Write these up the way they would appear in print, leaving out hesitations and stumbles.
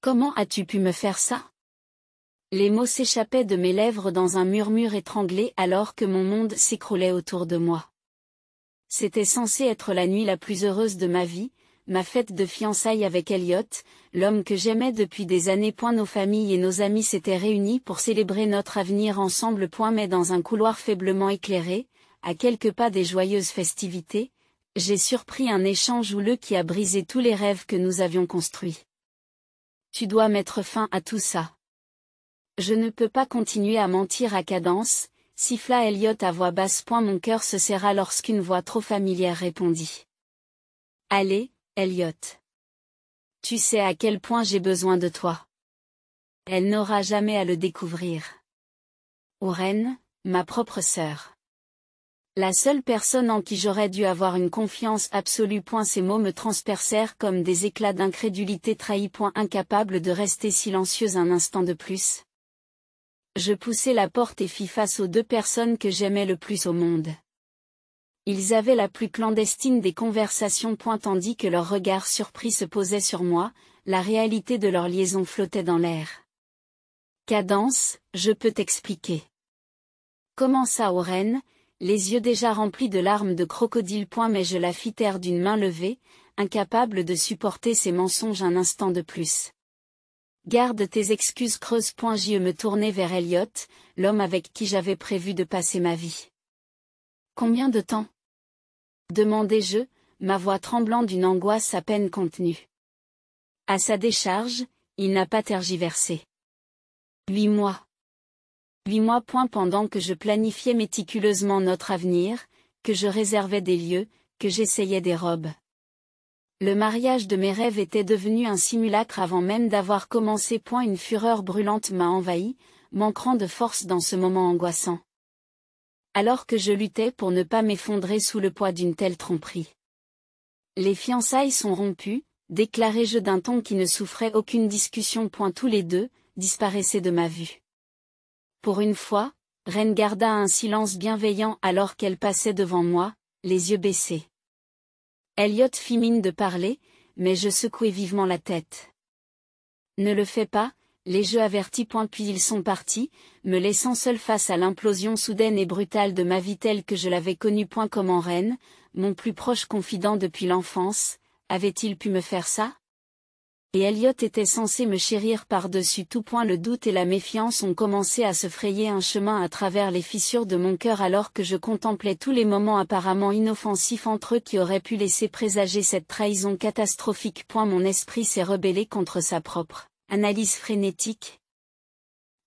Comment as-tu pu me faire ça? Les mots s'échappaient de mes lèvres dans un murmure étranglé alors que mon monde s'écroulait autour de moi. C'était censé être la nuit la plus heureuse de ma vie, ma fête de fiançailles avec Elliot, l'homme que j'aimais depuis des années. Nos familles et nos amis s'étaient réunis pour célébrer notre avenir ensemble. Mais dans un couloir faiblement éclairé, à quelques pas des joyeuses festivités, j'ai surpris un échange houleux qui a brisé tous les rêves que nous avions construits. Tu dois mettre fin à tout ça. Je ne peux pas continuer à mentir à Cadence, siffla Elliot à voix basse. Mon cœur se serra lorsqu'une voix trop familière répondit. Allez, Elliot. Tu sais à quel point j'ai besoin de toi. Elle n'aura jamais à le découvrir. Oren, ma propre sœur. La seule personne en qui j'aurais dû avoir une confiance absolue. Ces mots me transpercèrent comme des éclats d'incrédulité trahie. Incapable de rester silencieuse un instant de plus. Je poussai la porte et fis face aux deux personnes que j'aimais le plus au monde. Ils avaient la plus clandestine des conversations. Tandis que leurs regards surpris se posaient sur moi, la réalité de leur liaison flottait dans l'air. Cadence, je peux t'expliquer. Commença Oren, les yeux déjà remplis de larmes de crocodile. Mais je la fis taire d'une main levée, incapable de supporter ces mensonges un instant de plus. Garde tes excuses creuses. Je me tournai vers Elliot, l'homme avec qui j'avais prévu de passer ma vie. Combien de temps? Demandai-je, ma voix tremblant d'une angoisse à peine contenue. À sa décharge, il n'a pas tergiversé. 8 mois. 8 mois. Pendant que je planifiais méticuleusement notre avenir, que je réservais des lieux, que j'essayais des robes. Le mariage de mes rêves était devenu un simulacre avant même d'avoir commencé. Une fureur brûlante m'a envahi, manquant de force dans ce moment angoissant. Alors que je luttais pour ne pas m'effondrer sous le poids d'une telle tromperie. Les fiançailles sont rompues, déclarai-je d'un ton qui ne souffrait aucune discussion. Tous les deux disparaissaient de ma vue. Pour une fois, Reine garda un silence bienveillant alors qu'elle passait devant moi, les yeux baissés. Elliot fit mine de parler, mais je secouai vivement la tête. Ne le fais pas, l'ai-je averti. Puis ils sont partis, me laissant seul face à l'implosion soudaine et brutale de ma vie telle que je l'avais connue. Comment Reine, mon plus proche confident depuis l'enfance, avait-il pu me faire ça? Et Elliot était censé me chérir par-dessus tout. Le doute et la méfiance ont commencé à se frayer un chemin à travers les fissures de mon cœur alors que je contemplais tous les moments apparemment inoffensifs entre eux qui auraient pu laisser présager cette trahison catastrophique. Mon esprit s'est rebellé contre sa propre analyse frénétique,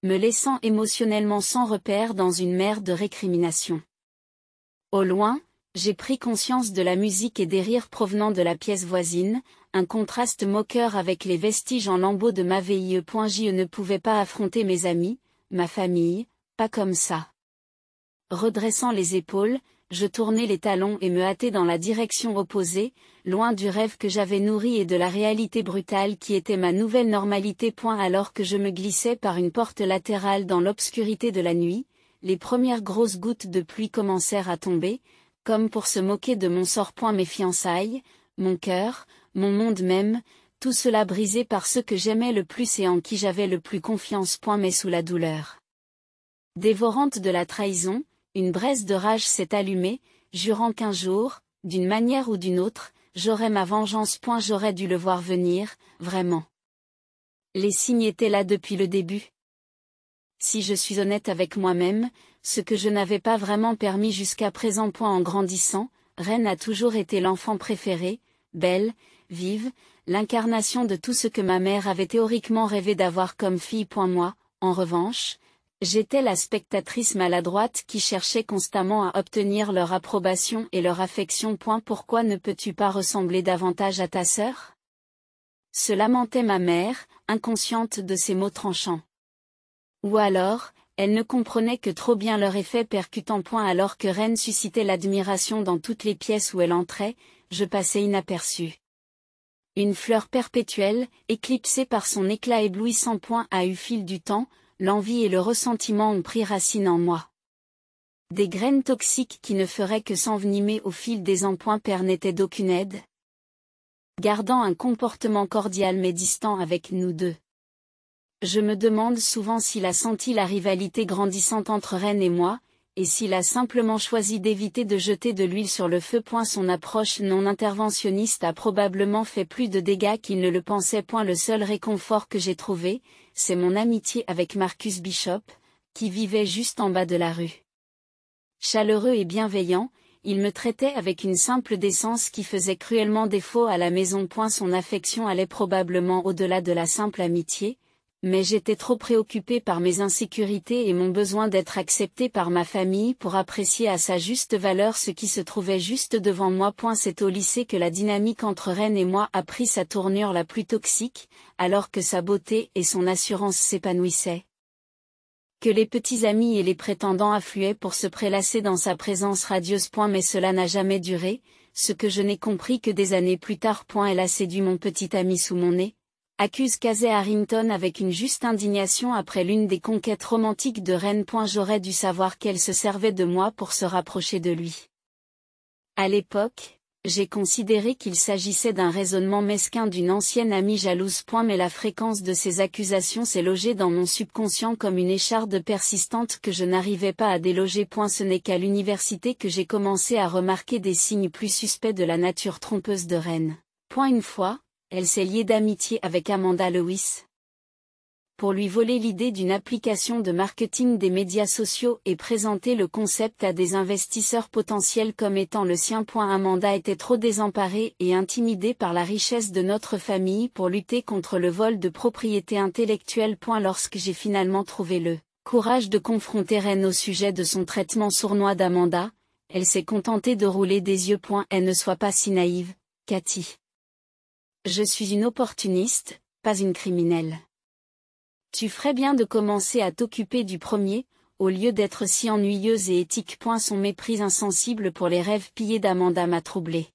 me laissant émotionnellement sans repère dans une mer de récriminations. Au loin, j'ai pris conscience de la musique et des rires provenant de la pièce voisine, un contraste moqueur avec les vestiges en lambeaux de ma vie. Je ne pouvais pas affronter mes amis, ma famille, pas comme ça. Redressant les épaules, je tournai les talons et me hâtai dans la direction opposée, loin du rêve que j'avais nourri et de la réalité brutale qui était ma nouvelle normalité. Alors que je me glissais par une porte latérale dans l'obscurité de la nuit, les premières grosses gouttes de pluie commencèrent à tomber, comme pour se moquer de mon sort. Mes fiançailles, mon cœur, mon monde même, tout cela brisé par ceux que j'aimais le plus et en qui j'avais le plus confiance. Mais sous la douleur dévorante de la trahison, une braise de rage s'est allumée, jurant qu'un jour, d'une manière ou d'une autre, j'aurais ma vengeance. J'aurais dû le voir venir, vraiment. Les signes étaient là depuis le début. Si je suis honnête avec moi-même, ce que je n'avais pas vraiment permis jusqu'à présent. En grandissant, Reine a toujours été l'enfant préféré, belle, vive, l'incarnation de tout ce que ma mère avait théoriquement rêvé d'avoir comme fille. Moi, en revanche, j'étais la spectatrice maladroite qui cherchait constamment à obtenir leur approbation et leur affection. Pourquoi ne peux-tu pas ressembler davantage à ta sœur? Se lamentait ma mère, inconsciente de ces mots tranchants. Ou alors, elle ne comprenait que trop bien leur effet percutant. Alors que Reine suscitait l'admiration dans toutes les pièces où elle entrait, je passais inaperçue. Une fleur perpétuelle, éclipsée par son éclat éblouissant. A eu fil du temps, l'envie et le ressentiment ont pris racine en moi. Des graines toxiques qui ne feraient que s'envenimer au fil des ans. Père n'était d'aucune aide. gardant un comportement cordial mais distant avec nous deux. Je me demande souvent s'il a senti la rivalité grandissante entre Ren et moi, et s'il a simplement choisi d'éviter de jeter de l'huile sur le feu. Son approche non interventionniste a probablement fait plus de dégâts qu'il ne le pensait. Le seul réconfort que j'ai trouvé, c'est mon amitié avec Marcus Bishop, qui vivait juste en bas de la rue. Chaleureux et bienveillant, il me traitait avec une simple décence qui faisait cruellement défaut à la maison. Son affection allait probablement au-delà de la simple amitié, mais j'étais trop préoccupée par mes insécurités et mon besoin d'être acceptée par ma famille pour apprécier à sa juste valeur ce qui se trouvait juste devant moi. C'est au lycée que la dynamique entre Ren et moi a pris sa tournure la plus toxique, alors que sa beauté et son assurance s'épanouissaient. Que les petits amis et les prétendants affluaient pour se prélasser dans sa présence radieuse. Mais cela n'a jamais duré, ce que je n'ai compris que des années plus tard. Elle a séduit mon petit ami sous mon nez, accuse Casey Harrington avec une juste indignation après l'une des conquêtes romantiques de Ren. J'aurais dû savoir qu'elle se servait de moi pour se rapprocher de lui. À l'époque, j'ai considéré qu'il s'agissait d'un raisonnement mesquin d'une ancienne amie jalouse. Mais la fréquence de ces accusations s'est logée dans mon subconscient comme une écharde persistante que je n'arrivais pas à déloger. Ce n'est qu'à l'université que j'ai commencé à remarquer des signes plus suspects de la nature trompeuse de Ren. Une fois, elle s'est liée d'amitié avec Amanda Lewis pour lui voler l'idée d'une application de marketing des médias sociaux et présenter le concept à des investisseurs potentiels comme étant le sien. Amanda était trop désemparée et intimidée par la richesse de notre famille pour lutter contre le vol de propriété intellectuelle. Lorsque j'ai finalement trouvé le courage de confronter Ren au sujet de son traitement sournois d'Amanda, elle s'est contentée de rouler des yeux. Elle ne soit pas si naïve, Cathy. Je suis une opportuniste, pas une criminelle. Tu ferais bien de commencer à t'occuper du premier, au lieu d'être si ennuyeuse et éthique. Son mépris insensible pour les rêves pillés d'Amanda m'a troublée.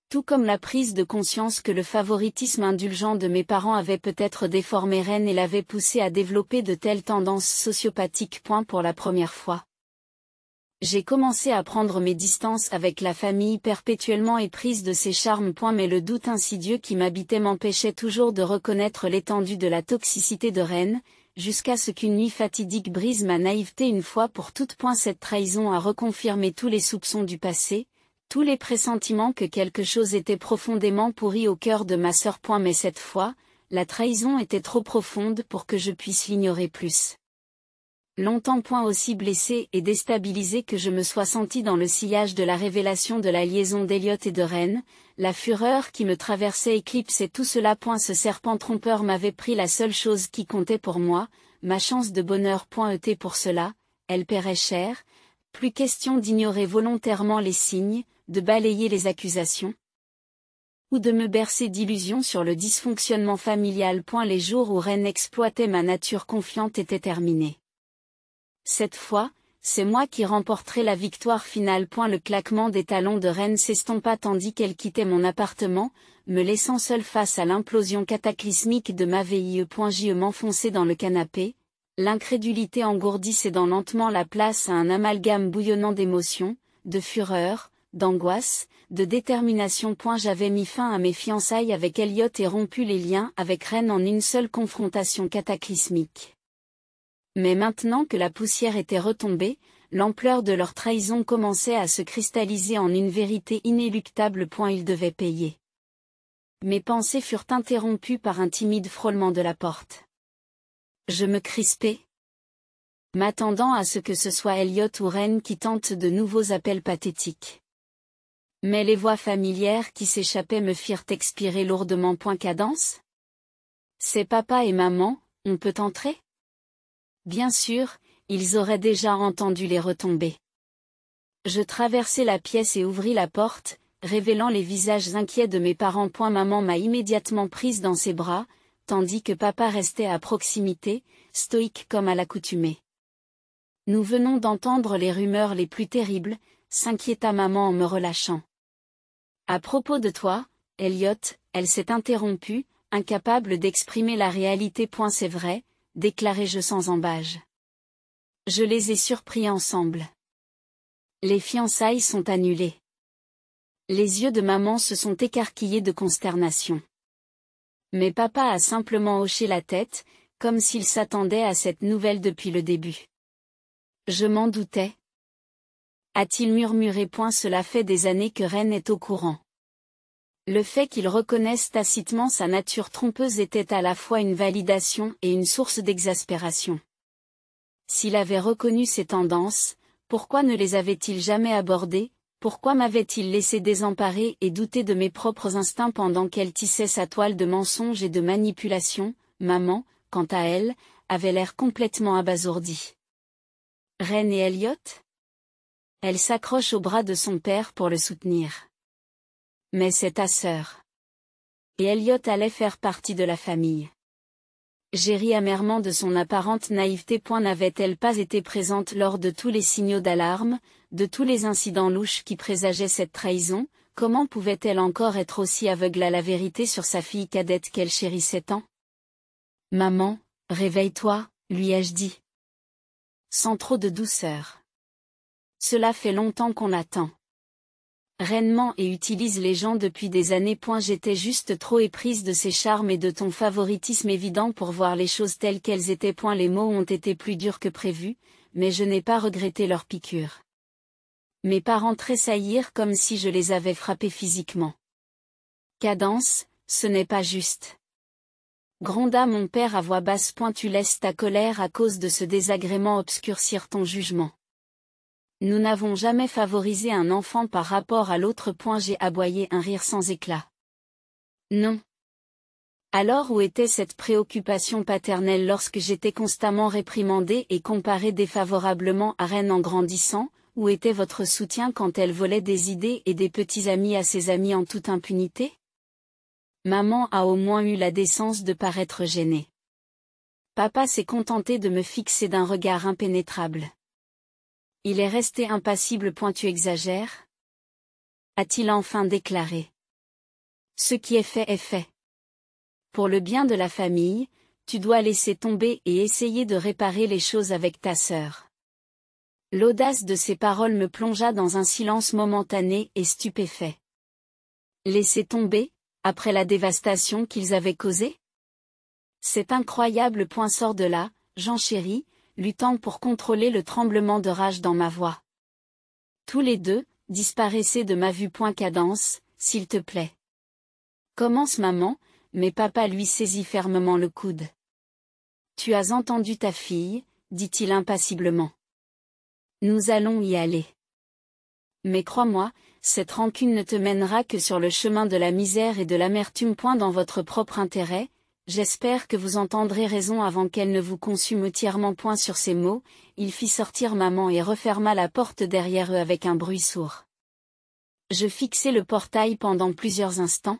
Tout comme la prise de conscience que le favoritisme indulgent de mes parents avait peut-être déformé Ren et l'avait poussé à développer de telles tendances sociopathiques. Pour la première fois, j'ai commencé à prendre mes distances avec la famille perpétuellement éprise de ses charmes. Mais le doute insidieux qui m'habitait m'empêchait toujours de reconnaître l'étendue de la toxicité de Ren, jusqu'à ce qu'une nuit fatidique brise ma naïveté une fois pour toutes. Cette trahison a reconfirmé tous les soupçons du passé, tous les pressentiments que quelque chose était profondément pourri au cœur de ma sœur. Mais cette fois, la trahison était trop profonde pour que je puisse l'ignorer plus longtemps. Aussi blessée et déstabilisée que je me sois sentie dans le sillage de la révélation de la liaison d'Elliot et de Ren, la fureur qui me traversait éclipsait tout cela. Ce serpent trompeur m'avait pris la seule chose qui comptait pour moi, ma chance de bonheur. Pour cela, elle paierait cher. Plus question d'ignorer volontairement les signes, de balayer les accusations, ou de me bercer d'illusions sur le dysfonctionnement familial. Les jours où Ren exploitait ma nature confiante étaient terminés. Cette fois, c'est moi qui remporterai la victoire finale. Le claquement des talons de Ren s'estompa tandis qu'elle quittait mon appartement, me laissant seule face à l'implosion cataclysmique de ma vie. Je m'enfonçai dans le canapé, l'incrédulité engourdie cédant lentement la place à un amalgame bouillonnant d'émotions, de fureur, d'angoisse, de détermination. J'avais mis fin à mes fiançailles avec Elliot et rompu les liens avec Ren en une seule confrontation cataclysmique. Mais maintenant que la poussière était retombée, l'ampleur de leur trahison commençait à se cristalliser en une vérité inéluctable. Ils devaient payer. Mes pensées furent interrompues par un timide frôlement de la porte. Je me crispai, m'attendant à ce que ce soit Elliot ou Ren qui tentent de nouveaux appels pathétiques. Mais les voix familières qui s'échappaient me firent expirer lourdement. Cadence ? C'est papa et maman, on peut entrer ? Bien sûr, ils auraient déjà entendu les retombées. Je traversai la pièce et ouvris la porte, révélant les visages inquiets de mes parents. Maman m'a immédiatement prise dans ses bras, tandis que papa restait à proximité, stoïque comme à l'accoutumée. Nous venons d'entendre les rumeurs les plus terribles, s'inquiéta maman en me relâchant. À propos de toi, Elliot, elle s'est interrompue, incapable d'exprimer la réalité. C'est vrai, déclarai-je sans embâge. Je les ai surpris ensemble. Les fiançailles sont annulées. Les yeux de maman se sont écarquillés de consternation. Mais papa a simplement hoché la tête, comme s'il s'attendait à cette nouvelle depuis le début. Je m'en doutais. A-t-il murmuré. Cela fait des années que Ren est au courant. Le fait qu'il reconnaisse tacitement sa nature trompeuse était à la fois une validation et une source d'exaspération. S'il avait reconnu ses tendances, pourquoi ne les avait-il jamais abordées? Pourquoi m'avait-il laissé désemparer et douter de mes propres instincts pendant qu'elle tissait sa toile de mensonges et de manipulations? Maman, quant à elle, avait l'air complètement abasourdie. Ren et Elliot? Elle s'accroche au bras de son père pour le soutenir. Mais c'est ta sœur. Et Elliot allait faire partie de la famille. J'ai ri amèrement de son apparente naïveté. N'avait-elle pas été présente lors de tous les signaux d'alarme, de tous les incidents louches qui présageaient cette trahison? Comment pouvait-elle encore être aussi aveugle à la vérité sur sa fille cadette qu'elle chérissait tant? Maman, réveille-toi, lui ai-je dit. Sans trop de douceur. Cela fait longtemps qu'on attend. Ren ment et utilise les gens depuis des années. J'étais juste trop éprise de ses charmes et de ton favoritisme évident pour voir les choses telles qu'elles étaient. Les mots ont été plus durs que prévu, mais je n'ai pas regretté leur piqûre. Mes parents tressaillirent comme si je les avais frappés physiquement. Cadence, ce n'est pas juste. Gronda mon père à voix basse. Tu laisses ta colère à cause de ce désagrément obscurcir ton jugement. Nous n'avons jamais favorisé un enfant par rapport à l'autre. J'ai aboyé un rire sans éclat. Non. Alors où était cette préoccupation paternelle lorsque j'étais constamment réprimandée et comparée défavorablement à Ren en grandissant? Où était votre soutien quand elle volait des idées et des petits amis à ses amis en toute impunité? Maman a au moins eu la décence de paraître gênée. Papa s'est contenté de me fixer d'un regard impénétrable. Il est resté impassible. Tu exagères? A-t-il enfin déclaré. Ce qui est fait est fait. Pour le bien de la famille, tu dois laisser tomber et essayer de réparer les choses avec ta sœur. L'audace de ces paroles me plongea dans un silence momentané et stupéfait. Laisser tomber, après la dévastation qu'ils avaient causée? C'est incroyable. Sort de là, j'enchéris, luttant pour contrôler le tremblement de rage dans ma voix. Tous les deux, disparaissez de ma vue. Cadence, s'il te plaît. Commence maman, mais papa lui saisit fermement le coude. Tu as entendu ta fille, dit-il impassiblement. Nous allons y aller. Mais crois-moi, cette rancune ne te mènera que sur le chemin de la misère et de l'amertume. Dans votre propre intérêt, j'espère que vous entendrez raison avant qu'elle ne vous consume entièrement. Sur ces mots, il fit sortir maman et referma la porte derrière eux avec un bruit sourd. Je fixai le portail pendant plusieurs instants,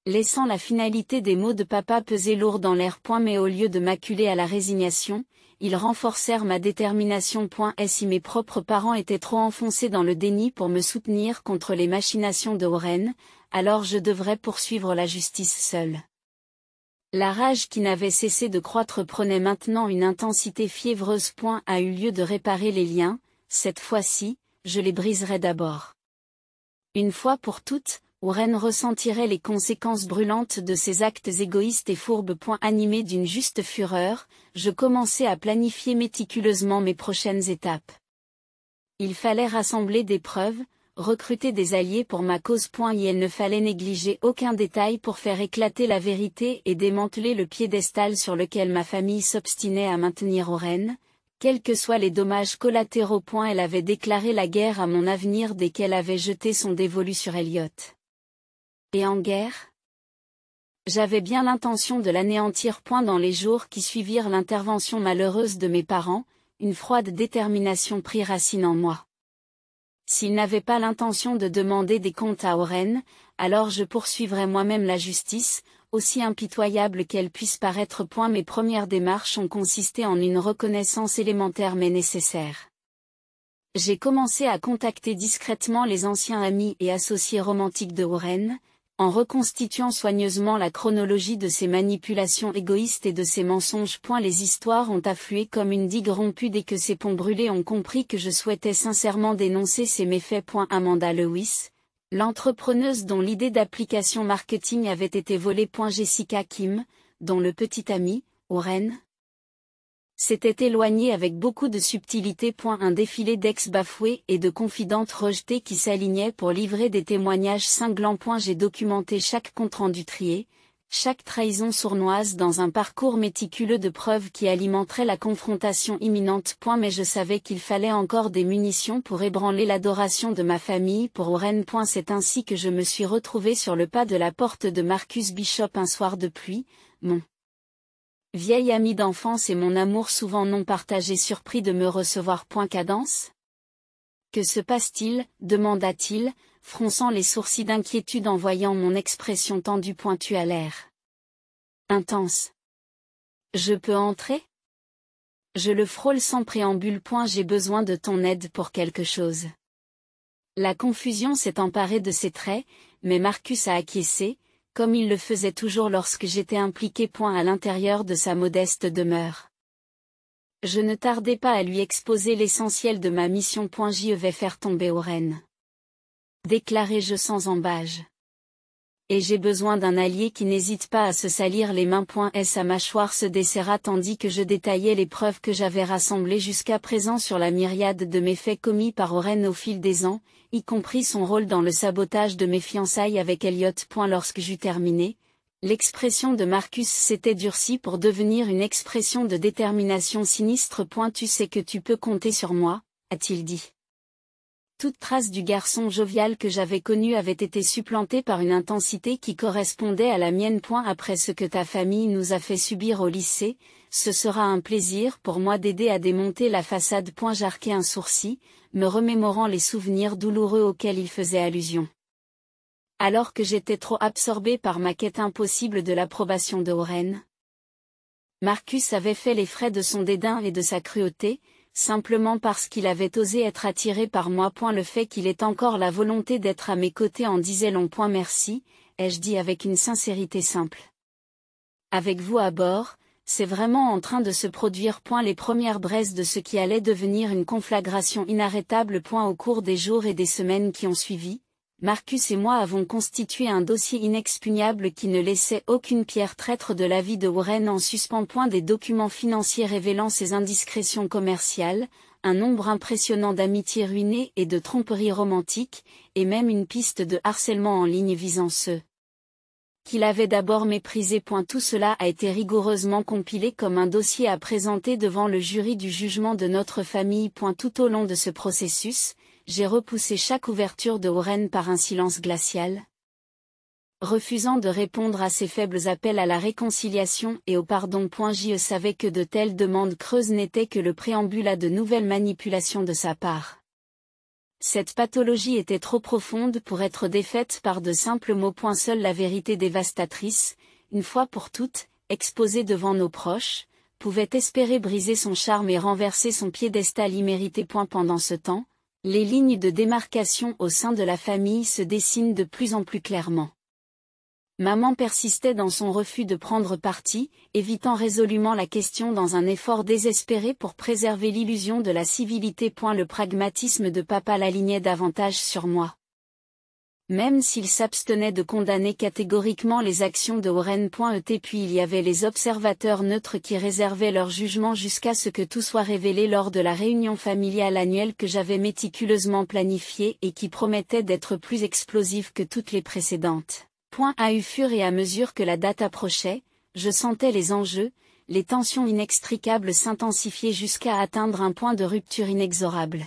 laissant la finalité des mots de papa peser lourd dans l'air. Mais au lieu de m'acculer à la résignation, ils renforcèrent ma détermination. Et si mes propres parents étaient trop enfoncés dans le déni pour me soutenir contre les machinations de Oren, alors je devrais poursuivre la justice seule. La rage qui n'avait cessé de croître prenait maintenant une intensité fiévreuse. A eu lieu de réparer les liens, cette fois-ci, je les briserai d'abord. Une fois pour toutes, Oren ressentirait les conséquences brûlantes de ses actes égoïstes et fourbes. Animé d'une juste fureur, je commençai à planifier méticuleusement mes prochaines étapes. Il fallait rassembler des preuves, recruter des alliés pour ma cause. Et il ne fallait négliger aucun détail pour faire éclater la vérité et démanteler le piédestal sur lequel ma famille s'obstinait à maintenir Oren, quels que soient les dommages collatéraux. Elle avait déclaré la guerre à mon avenir dès qu'elle avait jeté son dévolu sur Elliot. Et en guerre? J'avais bien l'intention de l'anéantir. Dans les jours qui suivirent l'intervention malheureuse de mes parents, une froide détermination prit racine en moi. S'il n'avait pas l'intention de demander des comptes à Oren, alors je poursuivrais moi-même la justice, aussi impitoyable qu'elle puisse paraître. Mes premières démarches ont consisté en une reconnaissance élémentaire mais nécessaire. J'ai commencé à contacter discrètement les anciens amis et associés romantiques de Oren, en reconstituant soigneusement la chronologie de ses manipulations égoïstes et de ses mensonges. Les histoires ont afflué comme une digue rompue dès que ces ponts brûlés ont compris que je souhaitais sincèrement dénoncer ces méfaits. Amanda Lewis, L'entrepreneuse dont l'idée d'application marketing avait été volée. Jessica Kim, dont le petit ami, Oren, s'était éloigné avec beaucoup de subtilité. Un défilé d'ex bafoués et de confidentes rejetées qui s'alignaient pour livrer des témoignages cinglants. J'ai documenté chaque compte-rendu trié, chaque trahison sournoise dans un parcours méticuleux de preuves qui alimenterait la confrontation imminente. Mais je savais qu'il fallait encore des munitions pour ébranler l'adoration de ma famille pour Oren. C'est ainsi que je me suis retrouvé sur le pas de la porte de Marcus Bishop un soir de pluie, mon vieil ami d'enfance et mon amour souvent non partagé surpris de me recevoir. Cadence ? Que se passe-t-il ? Demanda-t-il, fronçant les sourcils d'inquiétude en voyant mon expression tendue. Tu as l'air intense. Je peux entrer ? Je le frôle sans préambule. J'ai besoin de ton aide pour quelque chose. La confusion s'est emparée de ses traits, mais Marcus a acquiescé, comme il le faisait toujours lorsque j'étais impliqué. À l'intérieur de sa modeste demeure. Je ne tardai pas à lui exposer l'essentiel de ma mission. J'y vais faire tomber Oren. Déclarai-je sans embâge. Et j'ai besoin d'un allié qui n'hésite pas à se salir les mains. Sa mâchoire se desserra tandis que je détaillais les preuves que j'avais rassemblées jusqu'à présent sur la myriade de méfaits commis par Oren au fil des ans, y compris son rôle dans le sabotage de mes fiançailles avec Elliot. Lorsque j'eus terminé, l'expression de Marcus s'était durcie pour devenir une expression de détermination sinistre. Tu sais que tu peux compter sur moi, a-t-il dit. Toute trace du garçon jovial que j'avais connu avait été supplantée par une intensité qui correspondait à la mienne. Après ce que ta famille nous a fait subir au lycée, ce sera un plaisir pour moi d'aider à démonter la façade. J'arquai un sourcil, me remémorant les souvenirs douloureux auxquels il faisait allusion. Alors que j'étais trop absorbé par ma quête impossible de l'approbation de Oren, Marcus avait fait les frais de son dédain et de sa cruauté, simplement parce qu'il avait osé être attiré par moi. Le fait qu'il ait encore la volonté d'être à mes côtés en disait long. Merci, ai-je dit avec une sincérité simple. Avec vous à bord, c'est vraiment en train de se produire. Les premières braises de ce qui allait devenir une conflagration inarrêtable. Au cours des jours et des semaines qui ont suivi, Marcus et moi avons constitué un dossier inexpugnable qui ne laissait aucune pierre traître de la vie de Oren en suspens. Des documents financiers révélant ses indiscrétions commerciales, un nombre impressionnant d'amitiés ruinées et de tromperies romantiques, et même une piste de harcèlement en ligne visant ceux qu'il avait d'abord méprisé. Tout cela a été rigoureusement compilé comme un dossier à présenter devant le jury du jugement de notre famille. Tout au long de ce processus, j'ai repoussé chaque ouverture de Oren par un silence glacial, refusant de répondre à ses faibles appels à la réconciliation et au pardon. Je savais que de telles demandes creuses n'étaient que le préambule à de nouvelles manipulations de sa part. Cette pathologie était trop profonde pour être défaite par de simples mots. Seule la vérité dévastatrice, une fois pour toutes, exposée devant nos proches, pouvait espérer briser son charme et renverser son piédestal immérité. Pendant ce temps, les lignes de démarcation au sein de la famille se dessinent de plus en plus clairement. Maman persistait dans son refus de prendre parti, évitant résolument la question dans un effort désespéré pour préserver l'illusion de la civilité. Le pragmatisme de papa l'alignait davantage sur moi. Même s'il s'abstenait de condamner catégoriquement les actions de Oren. Puis il y avait les observateurs neutres qui réservaient leur jugement jusqu'à ce que tout soit révélé lors de la réunion familiale annuelle que j'avais méticuleusement planifiée et qui promettait d'être plus explosive que toutes les précédentes. À fur et à mesure que la date approchait, je sentais les enjeux, les tensions inextricables s'intensifier jusqu'à atteindre un point de rupture inexorable.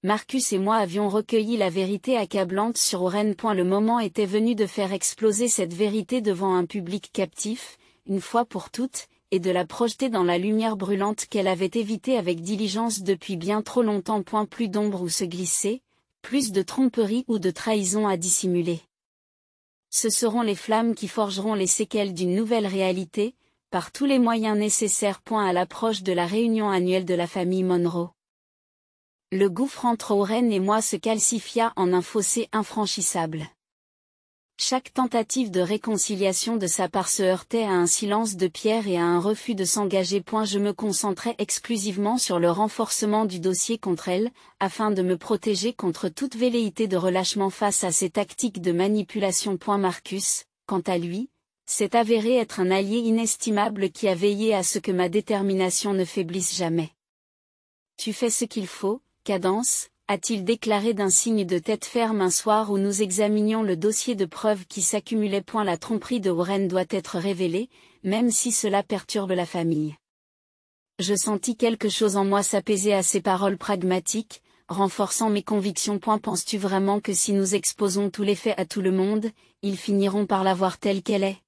Marcus et moi avions recueilli la vérité accablante sur Oren. Le moment était venu de faire exploser cette vérité devant un public captif, une fois pour toutes, et de la projeter dans la lumière brûlante qu'elle avait évitée avec diligence depuis bien trop longtemps. Plus d'ombre où se glisser, plus de tromperie ou de trahison à dissimuler. Ce seront les flammes qui forgeront les séquelles d'une nouvelle réalité, par tous les moyens nécessaires. À l'approche de la réunion annuelle de la famille Monroe, le gouffre entre Oren et moi se calcifia en un fossé infranchissable. Chaque tentative de réconciliation de sa part se heurtait à un silence de pierre et à un refus de s'engager. Je me concentrais exclusivement sur le renforcement du dossier contre elle, afin de me protéger contre toute velléité de relâchement face à ces tactiques de manipulation. Marcus, quant à lui, s'est avéré être un allié inestimable qui a veillé à ce que ma détermination ne faiblisse jamais. Tu fais ce qu'il faut, Cadence, a-t-il déclaré d'un signe de tête ferme un soir où nous examinions le dossier de preuves qui s'accumulait. La tromperie de Warren doit être révélée, même si cela perturbe la famille. Je sentis quelque chose en moi s'apaiser à ces paroles pragmatiques, renforçant mes convictions. Penses-tu vraiment que si nous exposons tous les faits à tout le monde, ils finiront par la voir telle qu'elle est?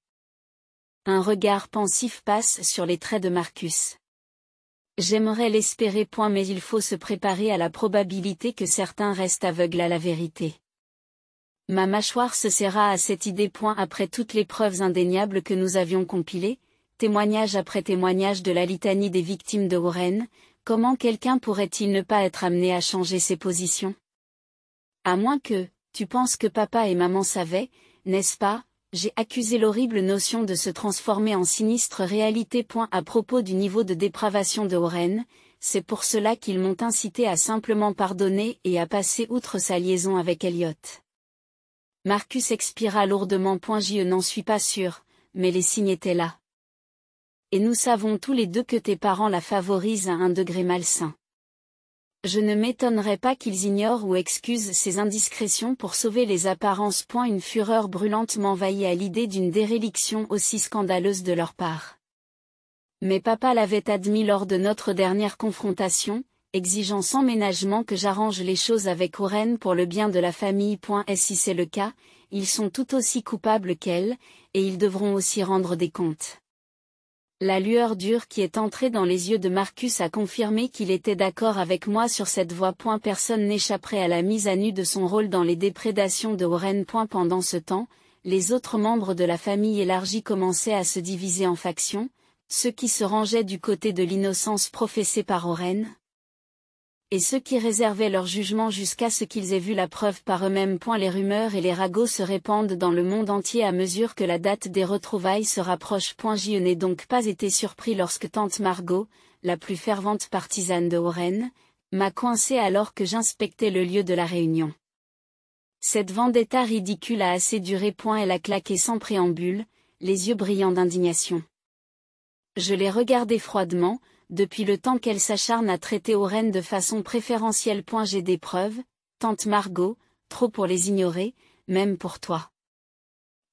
Un regard pensif passe sur les traits de Marcus. J'aimerais l'espérer. Mais il faut se préparer à la probabilité que certains restent aveugles à la vérité. Ma mâchoire se serra à cette idée. Après toutes les preuves indéniables que nous avions compilées, témoignage après témoignage de la litanie des victimes de Warren, comment quelqu'un pourrait-il ne pas être amené à changer ses positions? À moins que, tu penses que papa et maman savaient, n'est-ce pas? J'ai accusé l'horrible notion de se transformer en sinistre réalité. À propos du niveau de dépravation de Warren, c'est pour cela qu'ils m'ont incité à simplement pardonner et à passer outre sa liaison avec Elliot. Marcus expira lourdement. Je n'en suis pas sûr, mais les signes étaient là. Et nous savons tous les deux que tes parents la favorisent à un degré malsain. Je ne m'étonnerais pas qu'ils ignorent ou excusent ces indiscrétions pour sauver les apparences. Une fureur brûlante m'envahit à l'idée d'une déréliction aussi scandaleuse de leur part. Mais papa l'avait admis lors de notre dernière confrontation, exigeant sans ménagement que j'arrange les choses avec Warren pour le bien de la famille. Et si c'est le cas, ils sont tout aussi coupables qu'elle, et ils devront aussi rendre des comptes. La lueur dure qui est entrée dans les yeux de Marcus a confirmé qu'il était d'accord avec moi sur cette voie. Personne n'échapperait à la mise à nu de son rôle dans les déprédations de Warren. Pendant ce temps, les autres membres de la famille élargie commençaient à se diviser en factions, ceux qui se rangeaient du côté de l'innocence professée par Warren, et ceux qui réservaient leur jugement jusqu'à ce qu'ils aient vu la preuve par eux-mêmes. Les rumeurs et les ragots se répandent dans le monde entier à mesure que la date des retrouvailles se rapproche. Je n'ai donc pas été surpris lorsque tante Margot, la plus fervente partisane de Warren, m'a coincé alors que j'inspectais le lieu de la réunion. Cette vendetta ridicule a assez duré. Elle a claqué sans préambule, les yeux brillants d'indignation. Je l'ai regardée froidement, depuis le temps qu'elle s'acharne à traiter Warren de façon préférentielle. J'ai des preuves, tante Margot, trop pour les ignorer, même pour toi.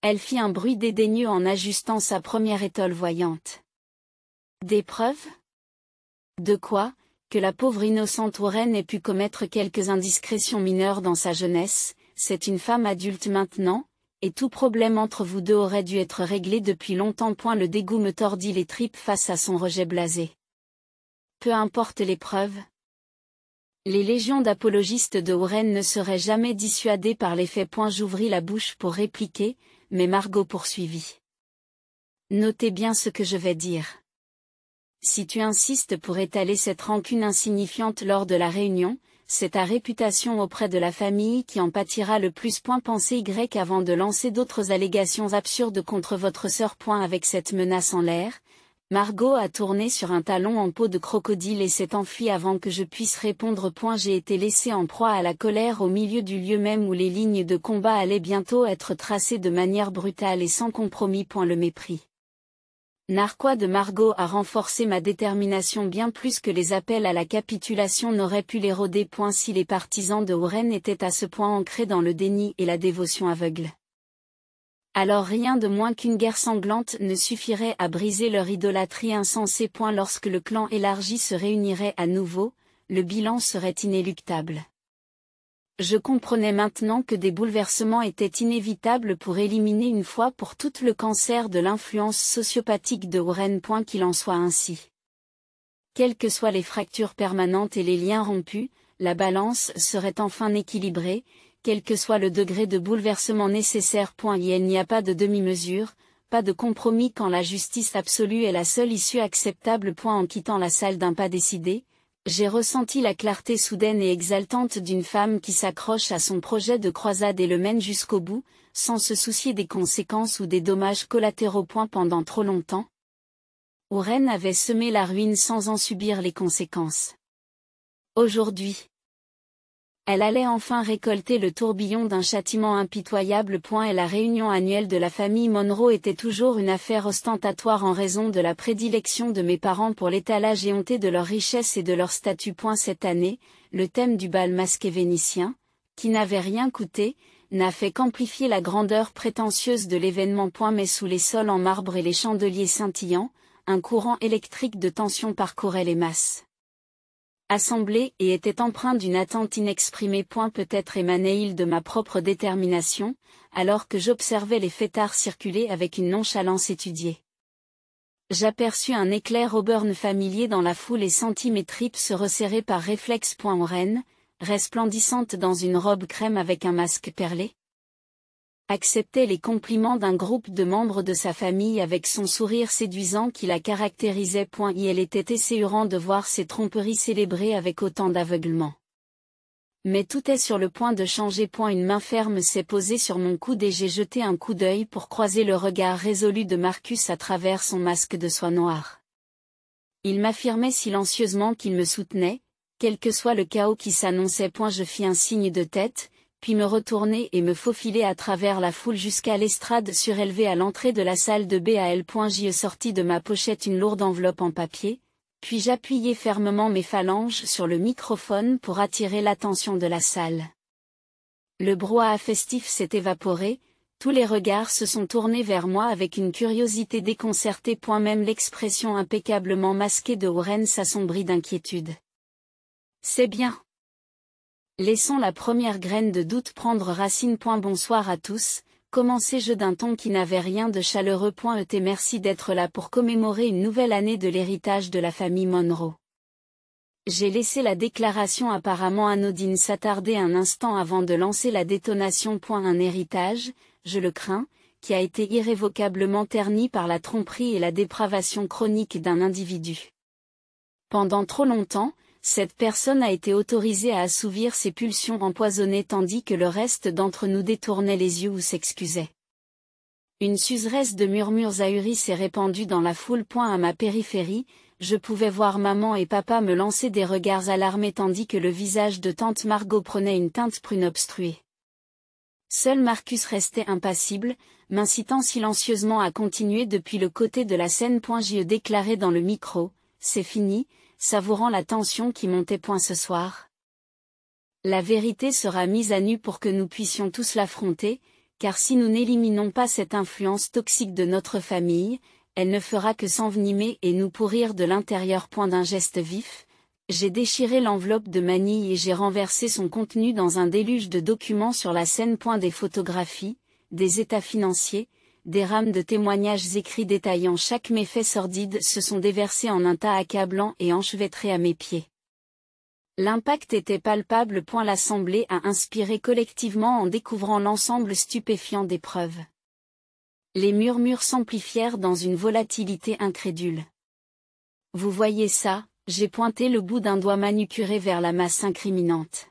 Elle fit un bruit dédaigneux en ajustant sa première étole voyante. Des preuves? De quoi? Que la pauvre innocente Warren ait pu commettre quelques indiscrétions mineures dans sa jeunesse, c'est une femme adulte maintenant, et tout problème entre vous deux aurait dû être réglé depuis longtemps. Le dégoût me tordit les tripes face à son rejet blasé. Peu importe les preuves. Les légions d'apologistes de Warren ne seraient jamais dissuadées par les faits. J'ouvris la bouche pour répliquer, mais Margot poursuivit. Notez bien ce que je vais dire. Si tu insistes pour étaler cette rancune insignifiante lors de la réunion, c'est ta réputation auprès de la famille qui en pâtira le plus. Pensez Y avant de lancer d'autres allégations absurdes contre votre sœur. Avec cette menace en l'air, Margot a tourné sur un talon en peau de crocodile et s'est enfuie avant que je puisse répondre. J'ai été laissé en proie à la colère au milieu du lieu même où les lignes de combat allaient bientôt être tracées de manière brutale et sans compromis. Le mépris narquois de Margot a renforcé ma détermination bien plus que les appels à la capitulation n'auraient pu l'éroder. Si les partisans de Warren étaient à ce point ancrés dans le déni et la dévotion aveugle, alors rien de moins qu'une guerre sanglante ne suffirait à briser leur idolâtrie insensée. Lorsque le clan élargi se réunirait à nouveau, le bilan serait inéluctable. Je comprenais maintenant que des bouleversements étaient inévitables pour éliminer une fois pour toutes le cancer de l'influence sociopathique de Warren. Qu'il en soit ainsi. Quelles que soient les fractures permanentes et les liens rompus, la balance serait enfin équilibrée, quel que soit le degré de bouleversement nécessaire. Il n'y a pas de demi-mesure, pas de compromis quand la justice absolue est la seule issue acceptable. En quittant la salle d'un pas décidé, J'ai ressenti la clarté soudaine et exaltante d'une femme qui s'accroche à son projet de croisade et le mène jusqu'au bout, sans se soucier des conséquences ou des dommages collatéraux. Pendant trop longtemps, Oren avait semé la ruine sans en subir les conséquences. Aujourd'hui, elle allait enfin récolter le tourbillon d'un châtiment impitoyable. Et la réunion annuelle de la famille Monroe était toujours une affaire ostentatoire en raison de la prédilection de mes parents pour l'étalage éhonté de leur richesse et de leur statut. Cette année, le thème du bal masqué vénitien, qui n'avait rien coûté, n'a fait qu'amplifier la grandeur prétentieuse de l'événement. Mais sous les sols en marbre et les chandeliers scintillants, un courant électrique de tension parcourait les masses assemblée et était empreint d'une attente inexprimée. Peut-être émanait-il de ma propre détermination, alors que j'observais les fêtards circuler avec une nonchalance étudiée. J'aperçus un éclair auburn familier dans la foule et sentis mes tripes se resserrer par réflexe. Oren, resplendissante dans une robe crème avec un masque perlé, acceptait les compliments d'un groupe de membres de sa famille avec son sourire séduisant qui la caractérisait. Il était esséurant de voir ces tromperies célébrées avec autant d'aveuglement. Mais tout est sur le point de changer. Une main ferme s'est posée sur mon coude et j'ai jeté un coup d'œil pour croiser le regard résolu de Marcus à travers son masque de soie noire. Il m'affirmait silencieusement qu'il me soutenait, quel que soit le chaos qui s'annonçait. Je fis un signe de tête, puis me retourner et me faufiler à travers la foule jusqu'à l'estrade surélevée à l'entrée de la salle de bal. J'y sortis de ma pochette une lourde enveloppe en papier, puis j'appuyai fermement mes phalanges sur le microphone pour attirer l'attention de la salle. Le brouhaha festif s'est évaporé, tous les regards se sont tournés vers moi avec une curiosité déconcertée. Même l'expression impeccablement masquée de Oren s'assombrit d'inquiétude. C'est bien. Laissons la première graine de doute prendre racine. Bonsoir à tous, commençai-je d'un ton qui n'avait rien de chaleureux. Merci d'être là pour commémorer une nouvelle année de l'héritage de la famille Monroe. J'ai laissé la déclaration apparemment anodine s'attarder un instant avant de lancer la détonation. Un héritage, je le crains, qui a été irrévocablement terni par la tromperie et la dépravation chronique d'un individu. Pendant trop longtemps, cette personne a été autorisée à assouvir ses pulsions empoisonnées tandis que le reste d'entre nous détournait les yeux ou s'excusait. Une suseresse de murmures ahuris s'est répandue dans la foule. À ma périphérie, je pouvais voir maman et papa me lancer des regards alarmés tandis que le visage de tante Margot prenait une teinte prune obstruée. Seul Marcus restait impassible, m'incitant silencieusement à continuer depuis le côté de la scène. J'y déclarai dans le micro, c'est fini, savourant la tension qui montait. Ce soir, la vérité sera mise à nu pour que nous puissions tous l'affronter, car si nous n'éliminons pas cette influence toxique de notre famille, elle ne fera que s'envenimer et nous pourrir de l'intérieur. D'un geste vif, j'ai déchiré l'enveloppe de manille et j'ai renversé son contenu dans un déluge de documents sur la scène. Des photographies, des états financiers, des rames de témoignages écrits détaillant chaque méfait sordide se sont déversés en un tas accablant et enchevêtré à mes pieds. L'impact était palpable. L'assemblée a inspiré collectivement en découvrant l'ensemble stupéfiant des preuves. Les murmures s'amplifièrent dans une volatilité incrédule. Vous voyez ça, j'ai pointé le bout d'un doigt manucuré vers la masse incriminante.